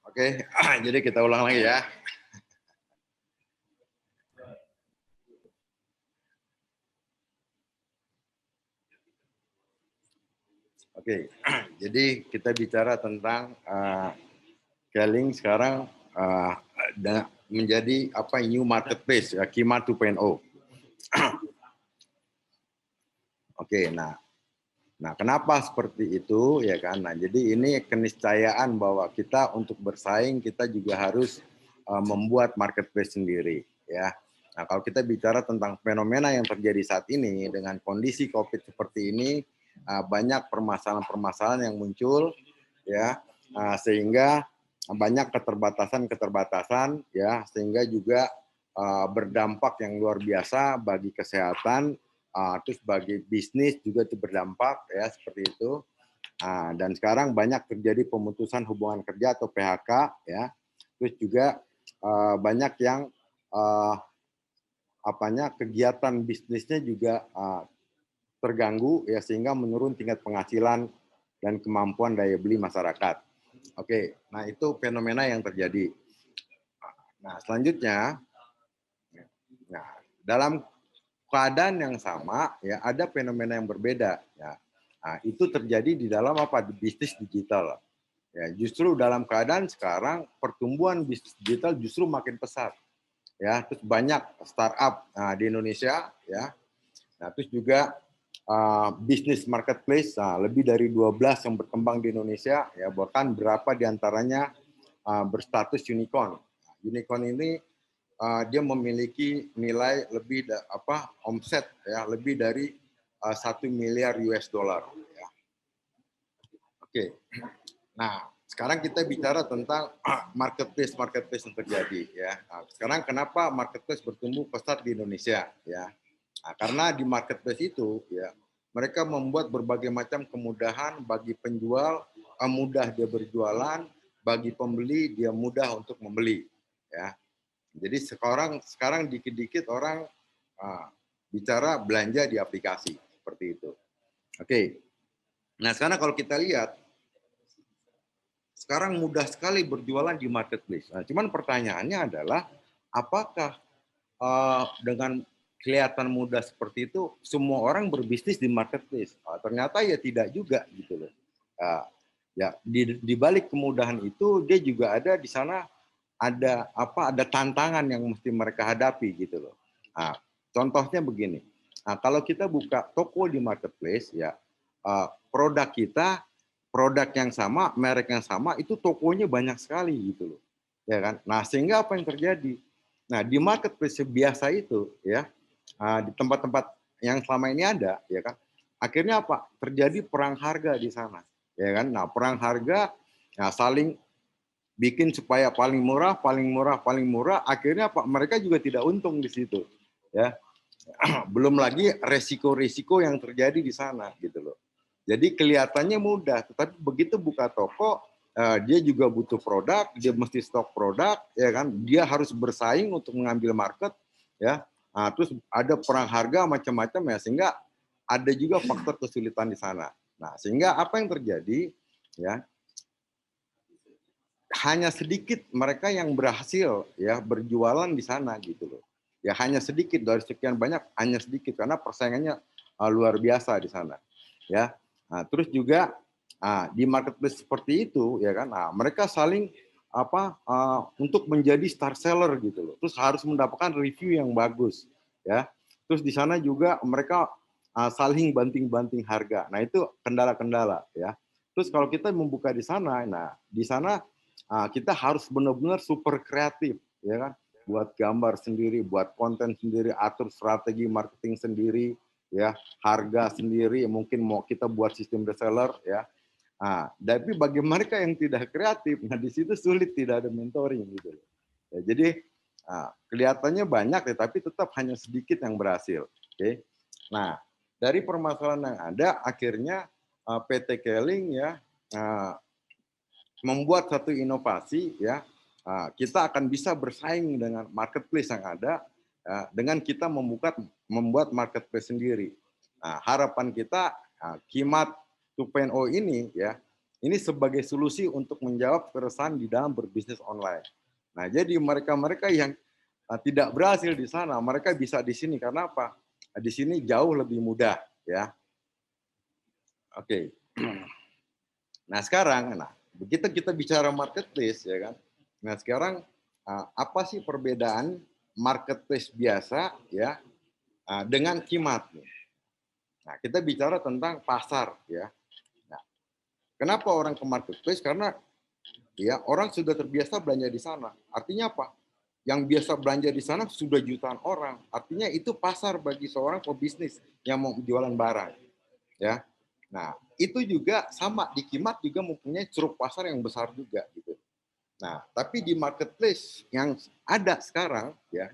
Oke, jadi kita ulang lagi ya. Oke, jadi kita bicara tentang Keling sekarang menjadi apa new marketplace, Kima 2.0. Oke, nah kenapa seperti itu ya kan? Nah, jadi ini keniscayaan bahwa kita untuk bersaing kita juga harus membuat marketplace sendiri ya. Nah, kalau kita bicara tentang fenomena yang terjadi saat ini dengan kondisi Covid seperti ini, banyak permasalahan-permasalahan yang muncul ya, sehingga banyak keterbatasan ya, sehingga juga berdampak yang luar biasa bagi kesehatan, terus bagi bisnis juga itu berdampak ya seperti itu. Dan sekarang banyak terjadi pemutusan hubungan kerja atau PHK ya. Terus juga banyak yang kegiatan bisnisnya juga terganggu ya, sehingga menurun tingkat penghasilan dan kemampuan daya beli masyarakat. Oke, nah itu fenomena yang terjadi. Nah, selanjutnya, nah, dalam keadaan yang sama ya ada fenomena yang berbeda ya. Nah, itu terjadi di dalam apa? Di bisnis digital. Ya, justru dalam keadaan sekarang pertumbuhan bisnis digital justru makin pesat. Ya, terus banyak startup di Indonesia ya. Nah, terus juga bisnis marketplace lebih dari 12 yang berkembang di Indonesia ya, bahkan berapa diantaranya berstatus unicorn. Unicorn ini dia memiliki nilai lebih omset ya lebih dari 1 miliar US dollar. Ya. Oke, nah sekarang kita bicara tentang marketplace yang terjadi ya. Nah, sekarang kenapa marketplace bertumbuh pesat di Indonesia ya? Nah, karena di marketplace itu ya mereka membuat berbagai macam kemudahan bagi penjual, mudah dia berjualan, bagi pembeli dia mudah untuk membeli ya. Jadi sekarang dikit-dikit orang bicara belanja di aplikasi seperti itu. Oke. Nah, sekarang kalau kita lihat sekarang mudah sekali berjualan di marketplace. Nah, cuman pertanyaannya adalah apakah dengan kelihatan mudah seperti itu semua orang berbisnis di marketplace? Ternyata ya tidak juga gitu loh. Ya di balik kemudahan itu dia juga ada di sana ada tantangan yang mesti mereka hadapi gitu loh. Nah, contohnya begini. Nah, kalau kita buka toko di marketplace ya produk kita produk yang sama, merek yang sama itu tokonya banyak sekali gitu loh. Ya kan? Nah, sehingga apa yang terjadi? Nah, di marketplace biasa itu ya di tempat-tempat yang selama ini ada ya kan. Akhirnya apa? Terjadi perang harga di sana. Ya kan? Nah, perang harga saling bikin supaya paling murah, akhirnya Pak mereka juga tidak untung di situ. Ya. Belum lagi resiko-resiko yang terjadi di sana gitu loh. Jadi kelihatannya mudah, tetapi begitu buka toko dia juga butuh produk, dia mesti stok produk ya kan, dia harus bersaing untuk mengambil market ya. Nah, terus ada perang harga macam-macam ya, sehingga ada juga faktor kesulitan di sana. Nah, sehingga apa yang terjadi ya, hanya sedikit mereka yang berhasil ya berjualan di sana gitu loh. Ya hanya sedikit dari sekian banyak, hanya sedikit karena persaingannya luar biasa di sana. Ya. Nah, terus juga di marketplace seperti itu ya kan, mereka saling untuk menjadi star seller gitu loh. Terus harus mendapatkan review yang bagus ya. Terus di sana juga mereka saling banting-banting harga. Nah, itu kendala-kendala ya. Terus kalau kita membuka di sana, nah di sana kita harus benar-benar super kreatif, ya kan? Buat gambar sendiri, buat konten sendiri, atur strategi marketing sendiri, ya, harga sendiri, mungkin mau kita buat sistem reseller, ya. Tapi bagi mereka yang tidak kreatif, nah di situ sulit, tidak ada mentoring gitu. Ya, jadi kelihatannya banyak, ya, tapi tetap hanya sedikit yang berhasil. Oke. Nah, dari permasalahan yang ada, akhirnya PT Keling ya membuat satu inovasi ya, kita akan bisa bersaing dengan marketplace yang ada dengan kita membuat marketplace sendiri. Nah, harapan kita Kimat 2.0 ini ya ini sebagai solusi untuk menjawab keresahan di dalam berbisnis online. Nah, jadi mereka-mereka yang tidak berhasil di sana, mereka bisa di sini karena apa? Di sini jauh lebih mudah, ya. Oke. Nah, sekarang, begitu kita bicara marketplace, ya kan? Nah, sekarang apa sih perbedaan marketplace biasa, ya, dengan Kimat? Nah, kita bicara tentang pasar, ya. Nah, kenapa orang ke marketplace? Karena ya orang sudah terbiasa belanja di sana. Artinya apa? Yang biasa belanja di sana sudah jutaan orang. Artinya itu pasar bagi seorang pebisnis yang mau jualan barang, ya. Nah, itu juga sama di Kimat juga mempunyai ceruk pasar yang besar juga gitu. Nah, tapi di marketplace yang ada sekarang, ya,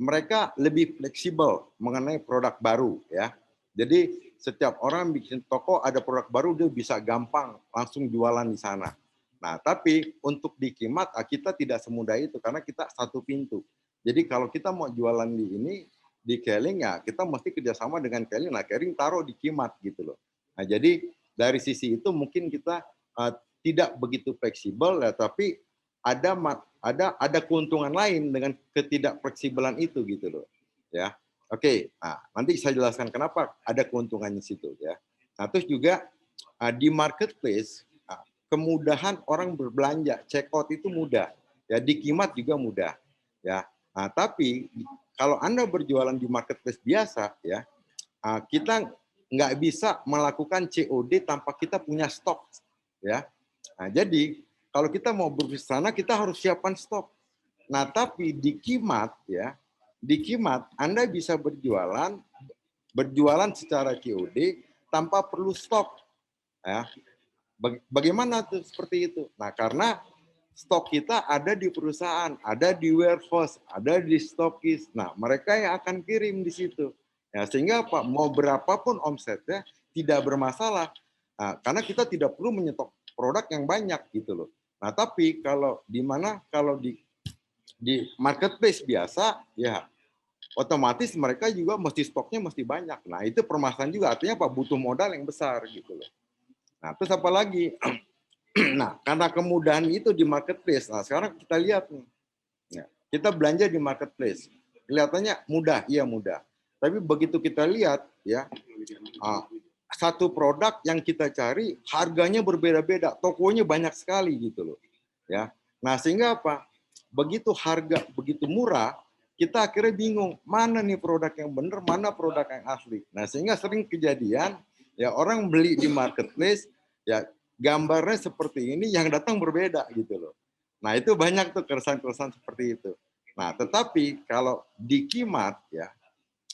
mereka lebih fleksibel mengenai produk baru, ya. Jadi setiap orang bikin toko ada produk baru dia bisa gampang langsung jualan di sana. Nah, tapi untuk di Kimat kita tidak semudah itu karena kita satu pintu. Jadi kalau kita mau jualan di ini di Keling ya kita mesti kerjasama dengan Keling. Nah, Keling taruh di Kimat gitu loh. Nah, jadi dari sisi itu mungkin kita tidak begitu fleksibel ya, tapi ada keuntungan lain dengan ketidakfleksibelan itu gitu loh. Ya. Oke, nah, nanti saya jelaskan kenapa ada keuntungannya situ ya. Nah, terus juga di marketplace kemudahan orang berbelanja, check out itu mudah. Ya, di Kimat juga mudah. Ya. Nah, tapi kalau Anda berjualan di marketplace biasa ya, kita nggak bisa melakukan COD tanpa kita punya stok ya. Nah, jadi kalau kita mau berbisnis sana kita harus siapkan stok. Nah, tapi di Kimat ya, di Kimat Anda bisa berjualan secara COD tanpa perlu stok. Ya. Bagaimana tuh seperti itu? Nah, karena stok kita ada di perusahaan, ada di warehouse, ada di stokis. Nah, mereka yang akan kirim di situ. Ya, sehingga apa? Mau berapapun omsetnya tidak bermasalah. Nah, karena kita tidak perlu menyetok produk yang banyak gitu loh. Nah, tapi kalau di marketplace biasa ya otomatis mereka juga mesti stoknya mesti banyak. Nah, itu permasalahan juga artinya apa? Butuh modal yang besar gitu loh. Nah, terus apa lagi? Nah, karena kemudahan itu di marketplace. Nah, sekarang kita lihat nih. Ya, kita belanja di marketplace. Kelihatannya mudah, iya mudah. Tapi begitu kita lihat ya, satu produk yang kita cari harganya berbeda-beda, tokonya banyak sekali gitu loh. Ya. Nah, sehingga apa? Begitu harga begitu murah, kita akhirnya bingung, mana nih produk yang benar, mana produk yang asli. Nah, sehingga sering kejadian ya orang beli di marketplace ya gambarnya seperti ini yang datang berbeda gitu loh. Nah, itu banyak tuh keresahan-keresahan seperti itu. Nah, tetapi kalau di Kimat ya,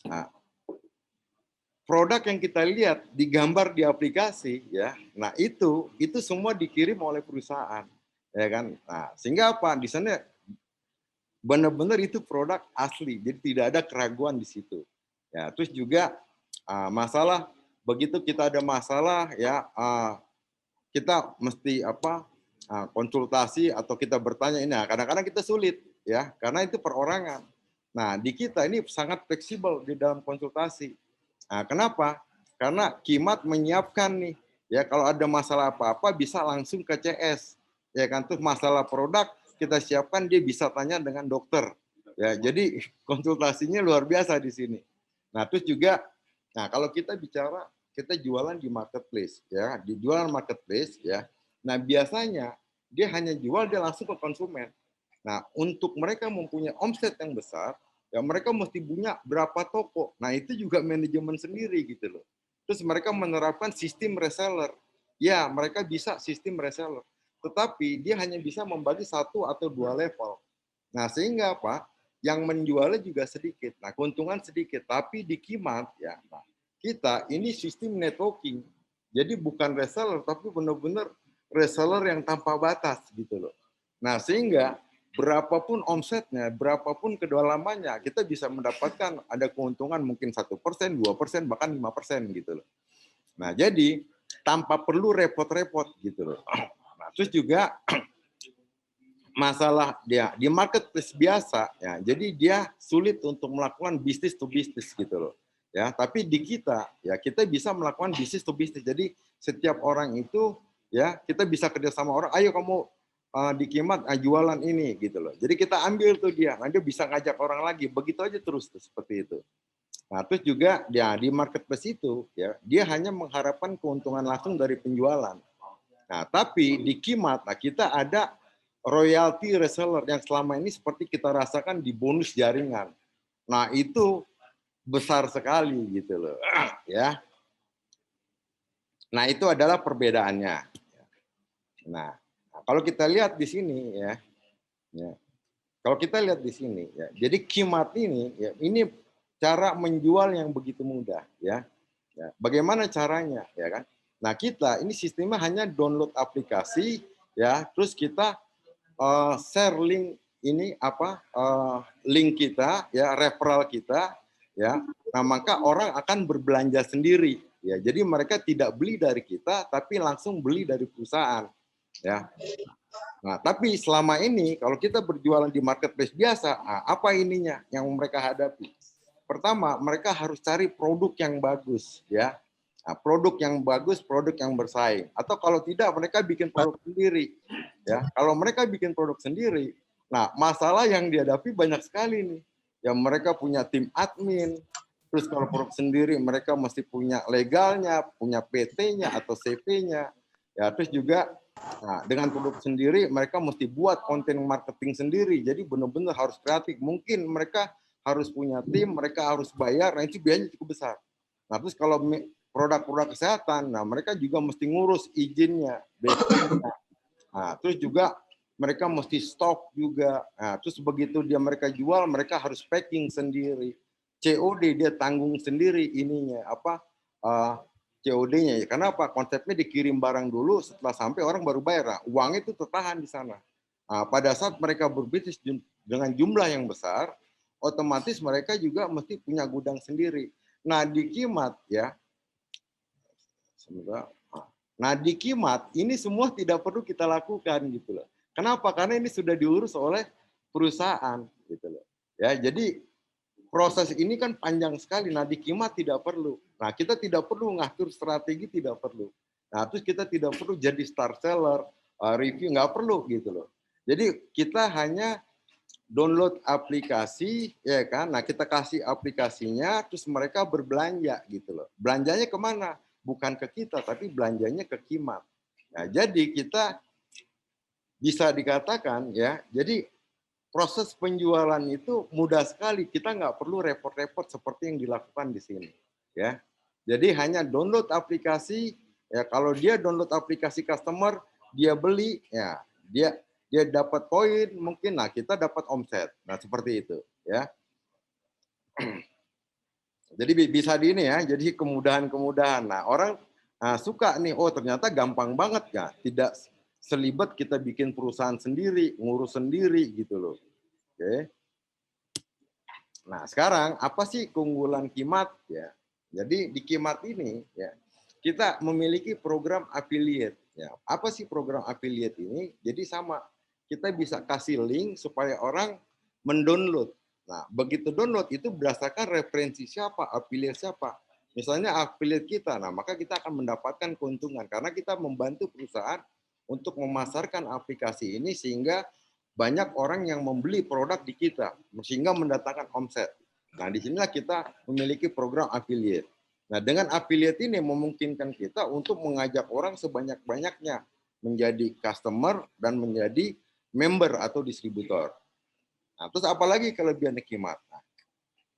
nah, produk yang kita lihat digambar di aplikasi ya, nah itu semua dikirim oleh perusahaan, ya kan. Nah, sehingga apa? Di sana benar-benar itu produk asli, jadi tidak ada keraguan di situ. Ya, terus juga masalah begitu kita ada masalah ya kita mesti konsultasi atau kita bertanya ini. Nah, kadang-kadang kita sulit ya karena itu perorangan. Nah, di kita ini sangat fleksibel di dalam konsultasi. Nah, kenapa? Karena Kimat menyiapkan nih ya kalau ada masalah apa-apa bisa langsung ke CS. Ya kan tuh masalah produk kita siapkan dia bisa tanya dengan dokter. Ya, jadi konsultasinya luar biasa di sini. Nah, terus juga kalau kita bicara kita jualan di marketplace ya, di jualan marketplace ya. Nah, biasanya dia hanya jual dia langsung ke konsumen. Nah, untuk mereka mempunyai omset yang besar, ya mereka mesti punya berapa toko. Nah, itu juga manajemen sendiri gitu loh. Terus mereka menerapkan sistem reseller. Ya, mereka bisa sistem reseller. Tetapi dia hanya bisa membagi satu atau dua level. Nah, sehingga apa? Yang menjualnya juga sedikit. Nah, keuntungan sedikit. Tapi di Kimat, ya, kita ini sistem networking. Jadi bukan reseller, tapi benar-benar reseller yang tanpa batas gitu loh. Nah, sehingga berapapun omsetnya, berapapun kedalamannya, kita bisa mendapatkan ada keuntungan mungkin 1%, 2%, bahkan 5% gitu loh. Nah, jadi tanpa perlu repot-repot gitu loh. Nah, terus juga masalah dia di marketplace biasa ya, jadi dia sulit untuk melakukan bisnis to bisnis gitu loh. Ya, tapi di kita ya kita bisa melakukan bisnis to bisnis. Jadi setiap orang itu ya kita bisa kerja sama orang, ayo kamu di Kimat jualan ini gitu loh. Jadi kita ambil tuh dia, nanti bisa ngajak orang lagi, begitu aja terus tuh, seperti itu. Nah, terus juga ya, di marketplace itu ya dia hanya mengharapkan keuntungan langsung dari penjualan. Nah, tapi di Kimat kita ada royalty reseller yang selama ini seperti kita rasakan di bonus jaringan. Nah, itu besar sekali gitu loh, ya. Nah, itu adalah perbedaannya. Nah, kalau kita lihat di sini ya, kalau kita lihat di sini ya, jadi Kimat ini ya, ini cara menjual yang begitu mudah ya. Bagaimana caranya ya kan? Nah, kita ini sistemnya hanya download aplikasi ya, terus kita share link ini link kita ya, referral kita ya. Nah, maka orang akan berbelanja sendiri ya. Jadi mereka tidak beli dari kita tapi langsung beli dari perusahaan ya. Nah, tapi selama ini kalau kita berjualan di marketplace biasa, apa ininya yang mereka hadapi? Pertama, mereka harus cari produk yang bagus ya. Nah, produk yang bagus, produk yang bersaing. Atau kalau tidak, mereka bikin produk sendiri. Ya, kalau mereka bikin produk sendiri, nah masalah yang dihadapi banyak sekali nih. Yang mereka punya tim admin, terus kalau produk sendiri mereka mesti punya legalnya, punya PT-nya atau CP-nya. Ya, terus juga dengan produk sendiri mereka mesti buat konten marketing sendiri. Jadi benar-benar harus kreatif. Mungkin mereka harus punya tim, mereka harus bayar, nah itu biayanya cukup besar. Nah, terus kalau produk-produk kesehatan, nah mereka juga mesti ngurus izinnya, BPOM-nya. Nah, terus juga mereka mesti stok juga. Nah, terus begitu mereka jual, mereka harus packing sendiri. COD dia tanggung sendiri ininya COD-nya. Karena apa? Konsepnya dikirim barang dulu, setelah sampai orang baru bayar. Nah, uangnya itu tertahan di sana. Nah, pada saat mereka berbisnis dengan jumlah yang besar, otomatis mereka juga mesti punya gudang sendiri. Nah, di Kimat ya, semoga. Nah, di Kimat ini semua tidak perlu kita lakukan gitu loh. Kenapa? Karena ini sudah diurus oleh perusahaan gitu loh. Ya, jadi proses ini kan panjang sekali. Nah, di Kimat tidak perlu. Nah, kita tidak perlu ngatur strategi, tidak perlu. Nah, terus kita tidak perlu jadi star seller, review, nggak perlu gitu loh. Jadi kita hanya download aplikasi ya kan, nah kita kasih aplikasinya terus mereka berbelanja gitu loh. Belanjanya kemana? Bukan ke kita tapi belanjanya ke Kimat. Nah, jadi kita bisa dikatakan ya, jadi proses penjualan itu mudah sekali, kita nggak perlu repot-repot seperti yang dilakukan di sini ya. Jadi hanya download aplikasi ya, kalau dia download aplikasi customer, dia beli ya, dia dapat poin mungkin, nah kita dapat omset. Nah, seperti itu ya. Jadi bisa di ini ya, jadi kemudahan-kemudahan. Nah, orang suka nih, oh ternyata gampang banget ya, tidak selibet kita bikin perusahaan sendiri, ngurus sendiri gitu loh. Oke. Nah, sekarang apa sih keunggulan Kimat ya? Jadi di Kimat ini ya, kita memiliki program affiliate ya. Apa sih program affiliate ini? Jadi sama, kita bisa kasih link supaya orang mendownload. Nah, begitu download itu berdasarkan referensi siapa, affiliate siapa. Misalnya affiliate kita, nah maka kita akan mendapatkan keuntungan karena kita membantu perusahaan untuk memasarkan aplikasi ini sehingga banyak orang yang membeli produk di kita sehingga mendatangkan omset. Nah, di sinilah kita memiliki program affiliate. Nah, dengan affiliate ini memungkinkan kita untuk mengajak orang sebanyak-banyaknya menjadi customer dan menjadi member atau distributor. Nah, terus apalagi kelebihan Kimat? Nah,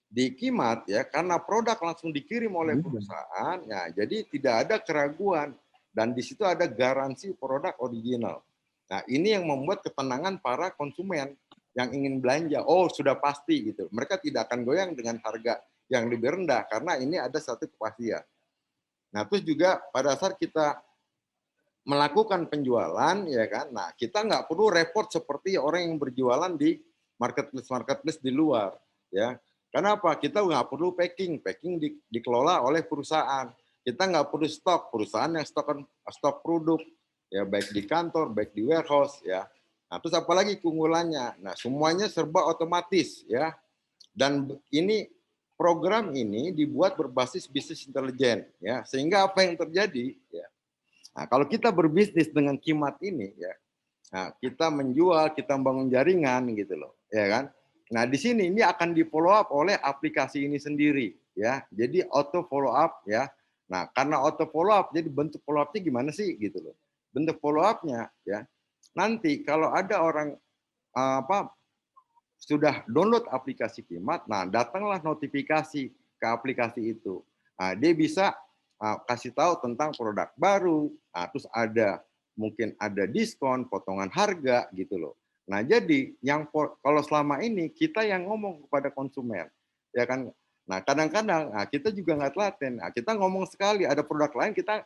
di Kimat ya, karena produk langsung dikirim oleh perusahaan, ya jadi tidak ada keraguan dan di situ ada garansi produk original. Nah, ini yang membuat ketenangan para konsumen yang ingin belanja. Oh, sudah pasti gitu. Mereka tidak akan goyang dengan harga yang lebih rendah karena ini ada satu kepastian. Nah, terus juga pada saat kita melakukan penjualan ya kan, nah kita nggak perlu repot seperti orang yang berjualan di marketplace di luar ya. Karena apa? Kita nggak perlu packing dikelola oleh perusahaan. Kita nggak perlu stok, perusahaan yang stok produk ya, baik di kantor, baik di warehouse ya. Nah, terus apalagi keunggulannya? Nah, semuanya serba otomatis ya. Dan ini program ini dibuat berbasis bisnis intelijen ya. Sehingga apa yang terjadi ya? Nah, kalau kita berbisnis dengan Kimat ini ya, nah, kita menjual, kita membangun jaringan gitu loh, ya kan? Nah, di sini ini akan di follow up oleh aplikasi ini sendiri ya. Jadi auto follow up ya. Nah, karena auto follow up, jadi bentuk follow up-nya gimana sih gitu loh. Bentuk follow up-nya ya. Nanti kalau ada orang apa sudah download aplikasi Kimat, nah datanglah notifikasi ke aplikasi itu. Nah, dia bisa kasih tahu tentang produk baru, nah, terus ada mungkin ada diskon, potongan harga gitu loh. Nah, jadi yang kalau selama ini kita yang ngomong kepada konsumen, ya kan. Nah, kadang-kadang kita juga nggak telaten. Nah, kita ngomong sekali ada produk lain kita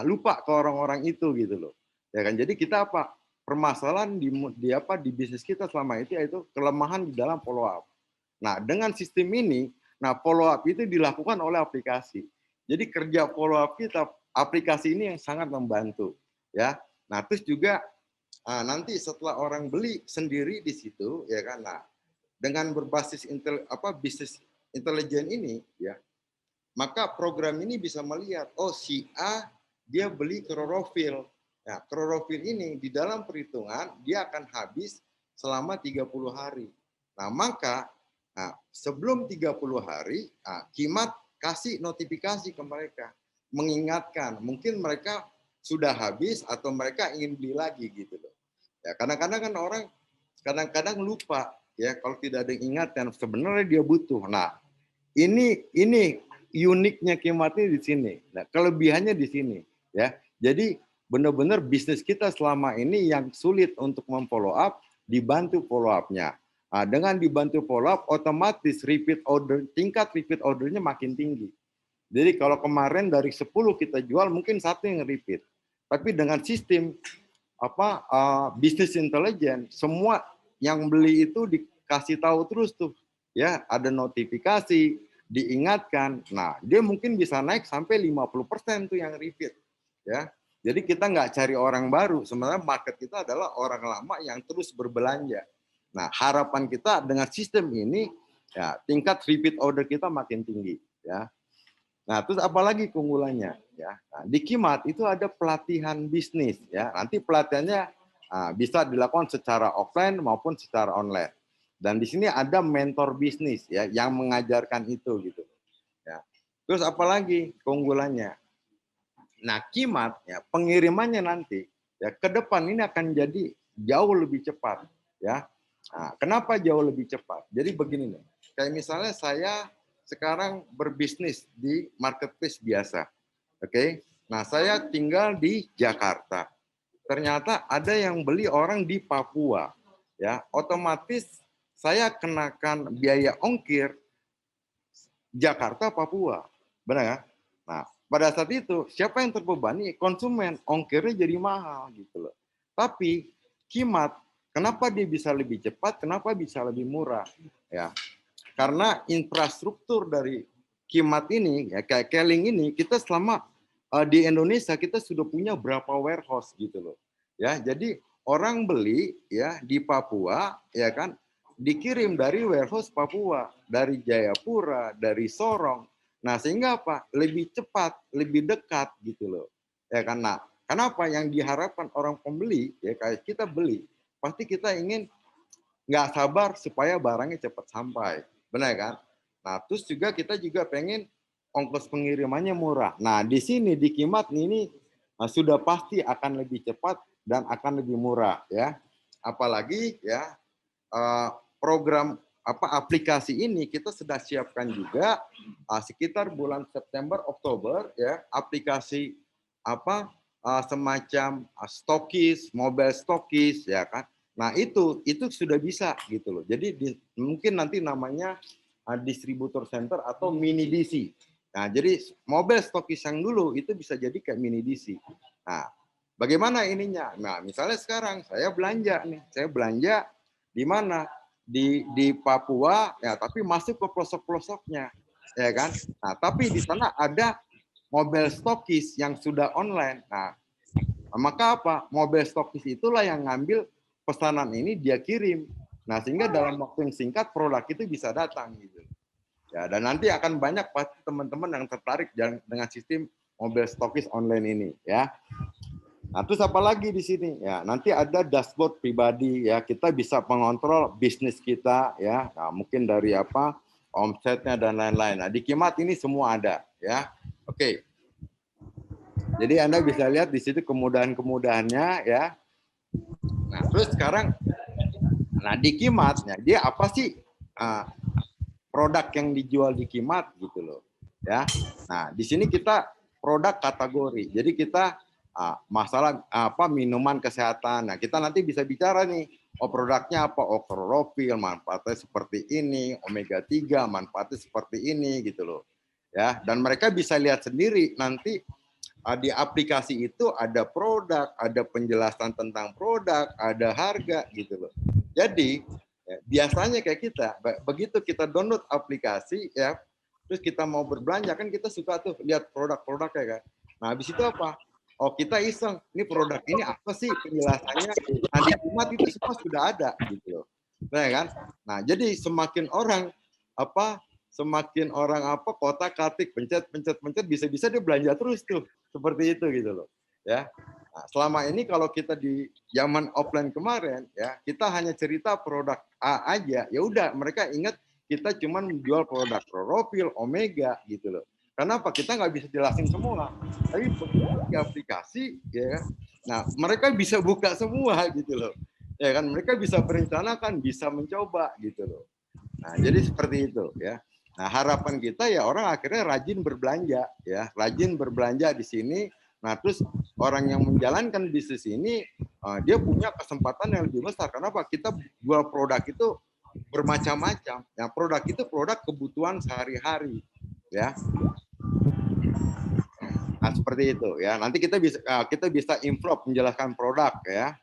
lupa ke orang-orang itu gitu loh. Ya kan. Jadi kita apa? Permasalahan di bisnis kita selama itu yaitu kelemahan di dalam follow up. Nah, dengan sistem ini, nah follow up itu dilakukan oleh aplikasi. Jadi kerja follow up kita aplikasi ini yang sangat membantu ya. Nah, terus juga nanti setelah orang beli sendiri di situ ya kan. Nah, dengan berbasis bisnis intelijen ini ya, maka program ini bisa melihat, oh si A dia beli klorofil. Nah, klorofil ini di dalam perhitungan dia akan habis selama 30 hari. Nah, maka sebelum 30 hari, Kimat kasih notifikasi ke mereka, mengingatkan, mungkin mereka sudah habis atau mereka ingin beli lagi gitu loh. Ya, kadang-kadang kan orang kadang-kadang lupa ya kalau tidak ada yang ingatkan sebenarnya dia butuh. Nah, ini uniknya Kimat ini di sini. Nah, kelebihannya di sini ya. Jadi benar-benar bisnis kita selama ini yang sulit untuk memfollow up dibantu follow up-nya. Nah, dengan dibantu follow up otomatis tingkat repeat ordernya makin tinggi. Jadi kalau kemarin dari 10 kita jual mungkin satu yang repeat. Tapi dengan sistem bisnis intelijen semua yang beli itu dikasih tahu terus tuh ya, ada notifikasi, diingatkan. Nah, dia mungkin bisa naik sampai 50% tuh yang repeat ya. Jadi kita nggak cari orang baru, sebenarnya market kita adalah orang lama yang terus berbelanja. Nah, harapan kita dengan sistem ini ya tingkat repeat order kita makin tinggi ya. Nah, terus apalagi keunggulannya ya. Nah, di Kimat itu ada pelatihan bisnis ya. Nanti pelatihannya bisa dilakukan secara offline maupun secara online. Dan di sini ada mentor bisnis ya yang mengajarkan itu gitu. Ya. Terus apalagi keunggulannya? Nah, Kimat ya pengirimannya nanti ya ke depan ini akan jadi jauh lebih cepat ya. Nah, kenapa jauh lebih cepat? Jadi begini nih. Kayak misalnya saya sekarang berbisnis di marketplace biasa. Oke. Nah, saya tinggal di Jakarta. Ternyata ada yang beli orang di Papua. Ya, otomatis saya kenakan biaya ongkir Jakarta Papua. Benar ya? Nah, pada saat itu siapa yang terbebani? Konsumen, ongkirnya jadi mahal gitu loh. Tapi Kimat, kenapa dia bisa lebih cepat? Kenapa bisa lebih murah? Ya, karena infrastruktur dari Kimat ini, ya kayak Keling ini, kita selama di Indonesia kita sudah punya berapa warehouse gitu loh. Ya, jadi orang beli ya di Papua, ya kan, dikirim dari warehouse Papua, dari Jayapura, dari Sorong. Nah, sehingga apa? Lebih cepat, lebih dekat gitu loh. Ya kan. Nah, kenapa yang diharapkan orang pembeli ya kayak kita beli, pasti kita ingin nggak sabar supaya barangnya cepat sampai. Benar kan? Nah, terus juga kita juga pengen ongkos pengirimannya murah. Nah, di sini di Kimat ini sudah pasti akan lebih cepat dan akan lebih murah ya. Apalagi ya program aplikasi ini kita sudah siapkan juga sekitar bulan September Oktober ya, aplikasi semacam stokis, mobile stokis ya kan. Nah, itu sudah bisa gitu loh. Jadi mungkin nanti namanya distributor center atau mini DC. Nah, jadi mobile stokis yang dulu itu bisa jadi kayak mini DC. Nah, bagaimana ininya? Nah, misalnya sekarang saya belanja nih, saya belanja di mana? Di Papua ya, tapi masuk ke pelosok-pelosoknya ya kan. Nah, tapi di sana ada mobile stokis yang sudah online. Nah, maka apa? Mobile stokis itulah yang ngambil pesanan ini dia kirim. Nah, sehingga dalam waktu yang singkat produk itu bisa datang gitu. Ya, dan nanti akan banyak pasti teman-teman yang tertarik dengan sistem mobil stokis online ini ya. Nah, terus apa lagi di sini? Ya, nanti ada dashboard pribadi ya. Kita bisa mengontrol bisnis kita ya. Nah, mungkin dari apa? Omsetnya dan lain-lain. Nah, di Kimat ini semua ada ya. Oke. Jadi Anda bisa lihat di situ kemudahan-kemudahannya ya. Nah, terus sekarang di Kimatnya dia apa sih produk yang dijual di Kimat gitu loh. Ya. Nah, di sini kita produk kategori. Jadi kita masalah apa minuman kesehatan. Nah, kita nanti bisa bicara nih, produknya apa? Klorofil manfaatnya seperti ini, omega 3 manfaatnya seperti ini gitu loh. Ya, dan mereka bisa lihat sendiri nanti di aplikasi itu ada produk, ada penjelasan tentang produk, ada harga gitu loh. Jadi, biasanya kayak kita begitu kita download aplikasi ya, terus kita mau berbelanja kan kita suka tuh lihat produk-produknya kan. Nah, habis itu apa? Oh, kita iseng, ini produk ini apa sih penjelasannya? Nah, di Kimat itu semua sudah ada gitu loh. Nah, kan? Nah, jadi semakin orang kotak-katik pencet bisa-bisa dia belanja terus tuh. Seperti itu gitu loh. Ya. Nah, selama ini kalau kita di zaman offline kemarin ya, kita hanya cerita produk A aja, ya udah mereka ingat kita cuma menjual produk klorofil, omega gitu loh. Kenapa? Kita nggak bisa jelasin semua. Tapi di aplikasi, ya, nah mereka bisa buka semua gitu loh. Ya kan, mereka bisa merencanakan, bisa mencoba gitu loh. Nah, jadi seperti itu ya. Nah, harapan kita ya orang akhirnya rajin berbelanja ya, rajin berbelanja di sini. Nah, terus orang yang menjalankan bisnis ini dia punya kesempatan yang lebih besar. Kenapa? Kita jual produk itu bermacam-macam. Nah, produk itu produk kebutuhan sehari-hari ya. Nah, seperti itu ya. Nanti kita bisa info menjelaskan produk ya.